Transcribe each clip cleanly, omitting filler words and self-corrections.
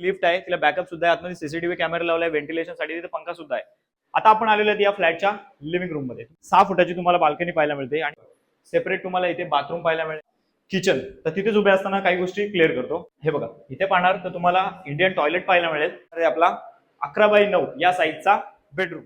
Lift आहे, तिला backup सुद्धा आहे, आतमध्ये सीसीटीव्ही कॅमेरा लावलाय, व्हेंटिलेशन साठी तिथे पंखा सुद्धा आहे. आता आपण आलेलो आहे या फ्लॅटच्या लिव्हिंग रूम मध्ये. 6 फुटाची तुम्हाला बाल्कनी पाहायला मिळते आणि सेपरेट तुम्हाला इथे बाथरूम पाहायला मिळेल, किचन. तर तिथेच उभे असताना काही गोष्टी क्लिअर करतो. हे बघा, इथे पाहणार तर तुम्हाला इंडियन टॉयलेट पाहायला मिळेल. तर आपला 11x9 या साईजचा बेडरूम.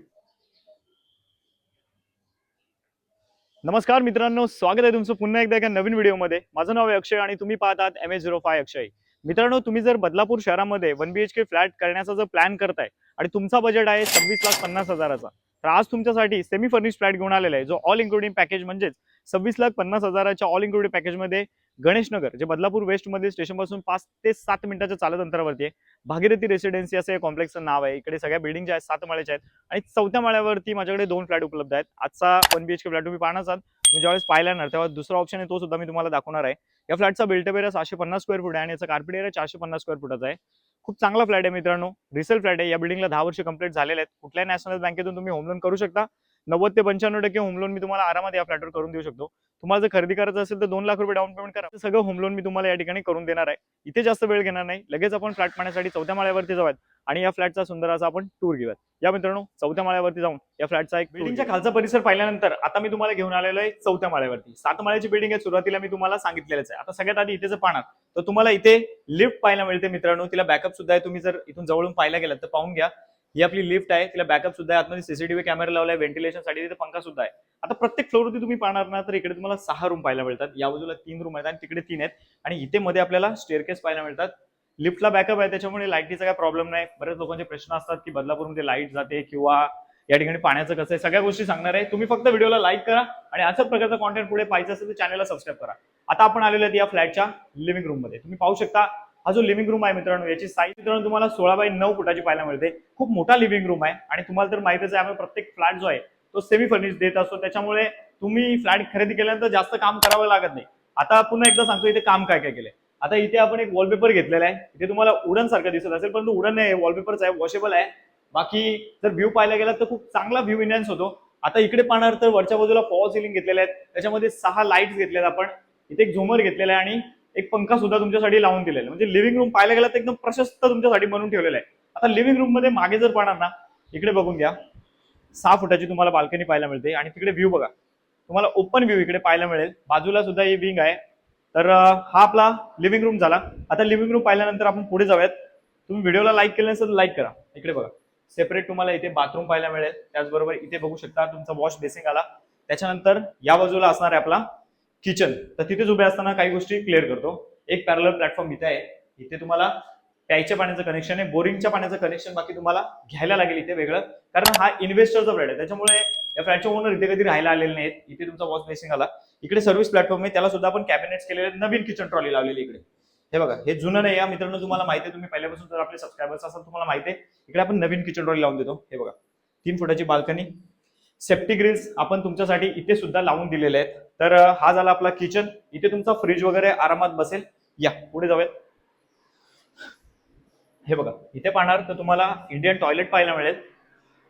नमस्कार मित्रांनो, स्वागत आहे तुमचं पुन्हा एकदा एका नवीन व्हिडिओमध्ये. माझं नाव आहे अक्षय आणि तुम्ही पाहतात MH05 अक्षय. मित्रांनो, तुम्ही जर बदलापूर शहरामध्ये 1 BHK फ्लॅट करण्याचा जर प्लॅन करताय आणि तुमचा बजेट आहे 26,50,000चा, तर आज तुमच्यासाठी सेमी फर्निश फ्लॅट घेऊन आलेला आहे, जो ऑल इन्क्लुडिंग पॅकेज म्हणजेच 26,50,000च्या ऑल इन्क्लुडिंग पॅकेजमध्ये गणेशनगर, जे बदलापूर वेस्ट मध्ये स्टेशन पासून 5 ते 7 मिनिटाच्या चालत अंतरावरती आहे. भागीरथी रेसिडेन्सी असं या कॉम्प्लेक्सचं नाव आहे. इकडे सगळ्या बिल्डिंग ज्या आहेत 7 माळ्याच्या आहेत आणि 4थ्या माळ्यावरती माझ्याकडे 2 फ्लॅट उपलब्ध आहेत. आजचा 1 BHK फ्लॅट तुम्ही पाहणार आहात. मी ज्यावेळेस पाहिला ना, तेव्हा दुसरा ऑप्शन आहे तो सुद्धा मी तुम्हाला दाखवणार आहे. या फ्लॅटचा बिल्टअप एरिया 750 स्क्वेअर फूट आहे आणि याचा कार्पेट एरिया 450 स्क्वेअर फुटाचा आहे. खूप चांगला फ्लॅट आहे मित्रांनो, रिसेल फ्लॅट आहे. या बिल्डिंगला 10 वर्ष कंप्लीट झालेले आहेत. कुठल्याही नॅशनल बँकेतून तुम्ही होम लोन करू शकता. 90 ते 95% होम लोन मी तुम्हाला आरामात या फ्लॅटवर करून देऊ शकतो. तुम्हाला जर खरेदी करायचं असेल तर 2 लाख रुपये डाऊन पेमेंट करा, सगळं होम लोन मी तुम्हाला या ठिकाणी करून देणार आहे. इथे जास्त वेळ घेणार नाही, लगेच आपण फ्लॅट पाहण्यासाठी 4थ्या माळ्यावरती जाऊयात आणि या फ्लॅटचा सुंदर असा आपण टूर घेऊयात. या मित्रांनो, 4थ्या माळ्यावरती जाऊन या फ्लॅटचा एक बिल्डिंगच्या खालचा परिसर पाहिल्यानंतर आता मी तुम्हाला घेऊन आलेलो आहे 4थ्या माळ्यावरती. 7 माळ्याची बिल्डिंग आहे, सुरुवातीला मी तुम्हाला सांगितलेलंच आहे. आता सगळ्यात आधी इथे जर पाहणार तर तुम्हाला इथे लिफ्ट पाहायला मिळते मित्रांनो. तिला बॅकअप सुद्धा आहे. तुम्ही जर इथून जवळून पाहायला गेलात तर पाहून घ्या. ही आपली लिफ्ट आहे, तिला बॅकअप सुद्धा आहे, आतमध्ये सीसीटीव्ही कॅमेरा लावलाय, व्हेंटिलेशन साठी तिथे पंखा सुद्धा आहे. आता प्रत्येक फ्लोअरवरती तुम्ही पाहणार ना तर इकडे तुम्हाला 6 रूम पाहायला मिळतात. या बाजूला 3 रूम आहेत आणि तिकडे 3 आहेत आणि इथे मध्ये आपल्याला स्टेअरकेस पाहायला मिळतात. लिफ्टला बॅकअप आहे, त्याच्यामुळे लाईटीचा काही प्रॉब्लेम नाही. बरेच लोकांचे प्रश्न असतात की बदलापूरमध्ये लाईट जाते किंवा या ठिकाणी पाण्याचं कसं आहे, सगळ्या गोष्टी सांगणार आहे. तुम्ही फक्त व्हिडिओला लाईक करा आणि अशाच प्रकारचा कॉन्टेंट पुढे पाहायचं असेल तर चॅनलला सबस्क्राईब करा. आता आपण आलेलो आहे या फ्लॅटच्या लिव्हिंग रूम मध्ये. तुम्ही पाहू शकता हा जो लिव्हिंग रूम आहे मित्रांनो, याची साईज मित्रांनो तुम्हाला 16x9 फुटाची पाहायला मिळते. खूप मोठा लिव्हिंग रूम आहे आणि तुम्हाला तर माहितीच आहे, आम्ही प्रत्येक फ्लॅट जो आहे तो सेमी फर्निश देत असतो. त्याच्यामुळे तुम्ही फ्लॅट खरेदी केल्यानंतर जास्त काम करावं लागत नाही. आता पुन्हा एकदा सांगतो इथे काम काय काय केलंय. आता इथे आपण एक वॉलपेपर घेतलेला आहे. इथे तुम्हाला वुडन सारखं दिसत असेल, परंतु वुडन नाही, वॉलपेपरच आहे, वॉशेबल आहे. बाकी जर व्ह्यू पाहायला गेला तर खूप चांगला व्ह्यू इन्हॅन्स होतो. आता इकडे पाहणार तर वरच्या बाजूला फॉल सिलिंग घेतलेले आहेत, त्याच्यामध्ये 6 लाईट्स घेतलेत आपण. इथे एक झुमर घेतलेला आहे आणि एक पंखा सुद्धा तुमच्यासाठी लावून दिलेला आहे. म्हणजे लिव्हिंग रूम पाहायला गेला तर एकदम प्रशस्त तुमच्यासाठी बनवून ठेवलेला आहे. आता लिव्हिंग रूम मध्ये मागे जर पाहणार ना, इकडे बघून घ्या, 6 फुटाची तुम्हाला बाल्कनी पाहायला मिळते आणि तिकडे व्ह्यू बघा, तुम्हाला ओपन व्ह्यू इकडे पाहायला मिळेल. बाजूला सुद्धा ही विंग आहे. तर हा आपला लिव्हिंग रूम झाला. आता लिव्हिंग रूम पाहिल्यानंतर आपण पुढे जाऊयात. तुम्ही व्हिडिओला लाईक केलं नसेल तर लाईक करा. इकडे बघा, सेपरेट तुम्हाला इथे बाथरूम पाहायला मिळेल. त्याचबरोबर इथे बघू शकता तुमचा वॉश बेसिंग आला. त्याच्यानंतर या बाजूला असणार आहे आपला किचन. तर तिथेच उभे असताना काही गोष्टी क्लिअर करतो. एक पॅरलल प्लॅटफॉर्म इथे आहे. इथे तुम्हाला प्यायच्या पाण्याचं कनेक्शन आहे, बोरिंगच्या पाण्याचं कनेक्शन बाकी तुम्हाला घ्यायला लागेल इथे वेगळं, कारण हा इन्व्हेस्टरचा फ्लॅट आहे. त्याच्यामुळे या फ्लॅटचे ओनर इथे कधी राहायला आलेले नाहीत. इथे तुमचा वॉश बेसिंग आला. इकडे सर्व्हिस प्लॅटफॉर्म आहे, त्याला सुद्धा आपण कॅबिनेट्स केलेले, नवीन किचन ट्रॉली लावलेली इकडे. हे बघा, हे जुनं नाही या मित्रांनो, तुम्हाला माहिती आहे, तुम्ही पहिल्यापासून जर आपले सबस्क्रायबर्स असाल तुम्हाला माहिती आहे. इकडे आपण नवीन किचन ट्रॉली लावून देतो. हे बघा, 3 फुटाची बाल्कनी, सेफ्टी ग्रिल्स आपण तुमच्यासाठी इथे सुद्धा लावून दिलेले आहेत. तर हा झाला आपला किचन. इथे तुमचा फ्रीज वगैरे आरामात बसेल. या पुढे जाऊयात. हे बघा, इथे पाहणार तर तुम्हाला इंडियन टॉयलेट पाहायला मिळेल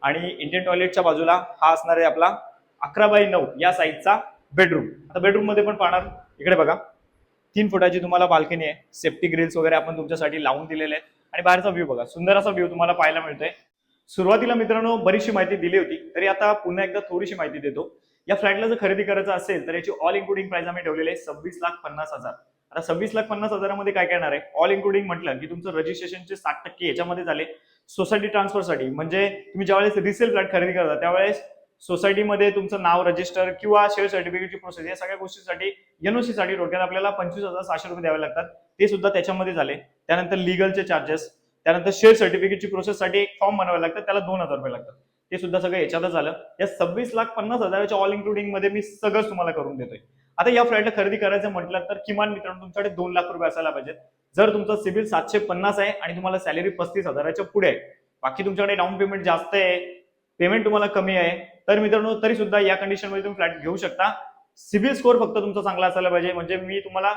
आणि इंडियन टॉयलेटच्या बाजूला हा असणार आहे आपला 11x9 या साईजचा बेडरूम. आता बेडरूम मध्ये पण पाहणार, इकडे बघा, 3 फुटाची तुम्हाला बाल्कनी आहे, सेफ्टी ग्रिल्स वगैरे आपण तुमच्यासाठी लावून दिलेले आहेत आणि बाहेरचा व्ह्यू बघा, सुंदर असा व्ह्यू तुम्हाला पाहायला मिळतोय. सुरुवातीला मित्रांनो बरीचशी माहिती दिली होती, तरी आता पुन्हा एकदा थोडीशी माहिती देतो. या फ्लॅटला जर खरेदी करायचं असेल तर याची ऑल इन्क्लुडिंग प्राइस आम्ही ठेवलेली आहे 26,50,000. आता 26,50,000 मध्ये काय येणार आहे? ऑल इन्क्लुडिंग म्हटलं की तुमचं रजिस्ट्रेशनचे 60% याच्यामध्ये झाले. सोसायटी ट्रान्सफरसाठी, म्हणजे तुम्ही ज्यावेळेस रिसेल फ्लॅट खरेदी करता त्यावेळेस सोसायटीमध्ये तुमचं नाव रजिस्टर किंवा शेअर सर्टिफिकेटची प्रोसेस, या सगळ्या गोष्टीसाठी एनओसी साठी डोक्यात आपल्याला 25,600 रुपये द्यावे लागतात. ते सुद्धा त्याच्यामध्ये झाले. त्यानंतर लिगलचे चार्जेस, त्यानंतर शेअर सर्टिफिकेटची प्रोसेससाठी एक फॉर्म बनवावे लागतात, त्याला 2,000 रुपये लागतात. ते सुद्धा सगळं याच्यातच झालं. या 26,50,000च्या ऑल इन्क्लुडिंग मध्ये मी सगळंच तुम्हाला करून देतोय. आता या फ्लॅटला खरेदी करायचं म्हटलं तर किमान मित्रांनो तुमच्याकडे 2 लाख रुपये असायला पाहिजेत. जर तुमचा सिबिल 750 आहे आणि तुम्हाला सॅलरी 35,000च्या पुढे आहे, बाकी तुमच्याकडे डाऊन पेमेंट जास्त आहे, पेमेंट तुम्हाला कमी आहे, तर मित्रांनो तरी सुद्धा या कंडिशन मध्ये तुम्ही फ्लॅट घेऊ शकता. सिबिल स्कोर फक्त तुमचा चांगला असायला पाहिजे, म्हणजे मी तुम्हाला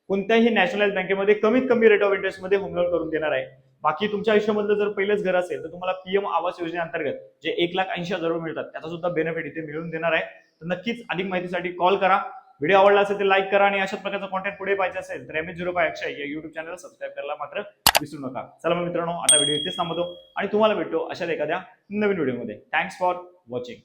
कोणत्याही नॅशनलाइज बँकेमध्ये कमीत कमी रेट ऑफ इंटरेस्ट मध्ये होम लोन करून देणार आहे. बाकी तुमच्या आयुष्यामधलं जर पहिलेच घर असेल तर तुम्हाला पीएम आवास योजनेअंतर्गत जे 1,80,000 रुपये मिळतात त्याचा सुद्धा बेनिफिट इथे मिळून देणार आहे. तर नक्कीच अधिक माहितीसाठी कॉल करा. व्हिडिओ आवडला असेल तर लाईक करा आणि अशाच प्रकारचा कॉन्टेंट पुढे पाहिजे असेल तर MH05 अक्षय या युट्यूब चॅनल सबस्क्राईब करायला मात्र विसरू नका. चला मग मित्रांनो, आता व्हिडिओ इथेच थांबवतो आणि तुम्हाला भेटतो अशाच एखाद्या नवीन व्हिडिओमध्ये. Thanks for watching.